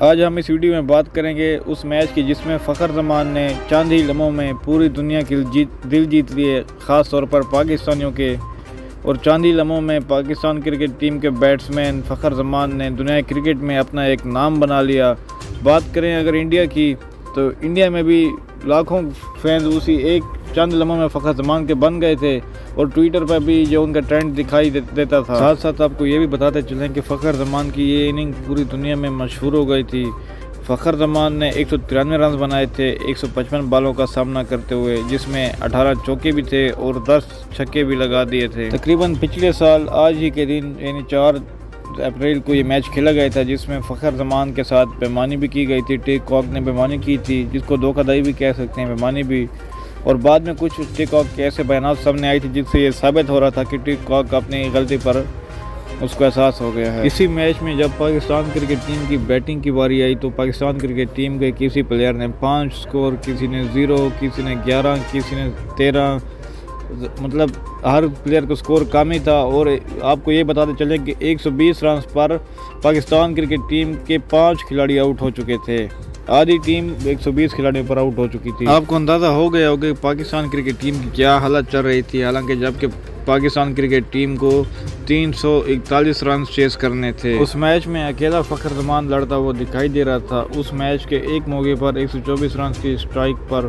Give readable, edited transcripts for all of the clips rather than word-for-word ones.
آج ہم اس ویڈیو میں بات کریں گے اس میچ کی جس میں فخر زمان نے چند ہی لمحوں میں پوری دنیا کی دل جیت لیے، خاص طور پر پاکستانیوں کے، اور چند ہی لمحوں میں پاکستان کرکٹ ٹیم کے بیٹسمین فخر زمان نے دنیا کرکٹ میں اپنا ایک نام بنا لیا۔ بات کریں اگر انڈیا کی، تو انڈیا میں بھی لاکھوں فینز اسی ایک چند لمحوں میں فخر زمان کے بن گئے تھے، اور ٹویٹر پر بھی جو ان کا ٹرینڈ دکھائی دیتا تھا۔ ساتھ ساتھ آپ کو یہ بھی بتاتے چلیں کہ فخر زمان کی یہ اننگ پوری دنیا میں مشہور ہو گئی تھی۔ فخر زمان نے 193 رنز بنائے تھے 155 بالوں کا سامنا کرتے ہوئے، جس میں 18 چوکے بھی تھے اور 10 چھکے بھی لگا دیے تھے۔ تقریباً پچھلے سال آج ہی کے دن یعنی 4 اپریل کو یہ میچ کھیلا گیا تھا، جس میں فخر زمان کے ساتھ بےایمانی بھی کی گئی تھی۔ ٹی کاک نے بےایمانی کی تھی، جس کو دھوکہ دہی بھی کہہ سکتے ہیں، بےایمانی بھی، اور بعد میں کچھ ٹی کاک کے ایسے بیانات سامنے آئی تھی جس سے یہ ثابت ہو رہا تھا کہ ٹی کاک اپنی غلطی پر اس کو احساس ہو گیا ہے۔ اسی میچ میں جب پاکستان کرکٹ ٹیم کی بیٹنگ کی باری آئی تو پاکستان کرکٹ ٹیم کے کسی پلیئر نے 5 سکور، کسی نے 0، کسی نے 11، کسی نے 13، مطلب ہر پلیئر کا سکور کم ہی تھا۔ اور آپ کو یہ بتاتے چلیں کہ 120 رنز پر پاکستان کرکٹ ٹیم کے 5 کھلاڑی آؤٹ ہو چکے تھے۔ آدھی ٹیم 120 کھلاڑیوں پر آؤٹ ہو چکی تھی۔ آپ کو اندازہ ہو گیا ہوگا کہ پاکستان کرکٹ ٹیم کی کیا حالت چل رہی تھی، حالانکہ جبکہ پاکستان کرکٹ ٹیم کو 341 رنز چیز کرنے تھے۔ اس میچ میں اکیلا فخر زمان لڑتا ہوا دکھائی دے رہا تھا۔ اس میچ کے ایک موقع پر 124 رنز کی اسٹرائک پر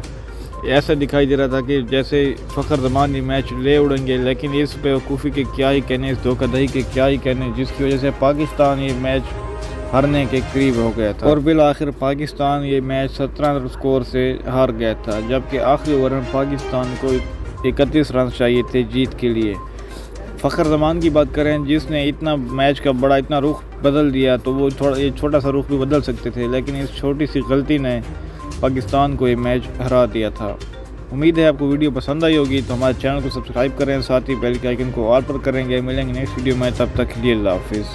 ایسا دکھائی دے رہا تھا کہ جیسے فخر زمان یہ میچ لے اڑیں گے، لیکن اس بیوقوفی کے کیا ہی کہنے، اس دھوکہ دہی کے کیا ہی کہنے، جس کی وجہ سے پاکستان یہ میچ ہارنے کے قریب ہو گیا تھا، اور بالآخر پاکستان یہ میچ 17 سکور سے ہار گیا تھا، جبکہ آخری اوور میں پاکستان کو 31 رنز چاہیے تھے جیت کے لیے۔ فخر زمان کی بات کریں جس نے اتنا میچ کا بڑا اتنا رخ بدل دیا، تو وہ یہ چھوٹا سا رخ بھی بدل سکتے تھے، لیکن اس چھوٹی سی غلطی نے پاکستان کو یہ میچ ہرا دیا تھا۔ امید ہے آپ کو ویڈیو پسند آئی ہوگی، تو ہمارے چینل کو سبسکرائب کریں، ساتھ ہی بیل کے آئیکن کو آل پر کریں گے۔ ملیں گے نیکسٹ ویڈیو میں، تب تک کے لیے اللہ حافظ۔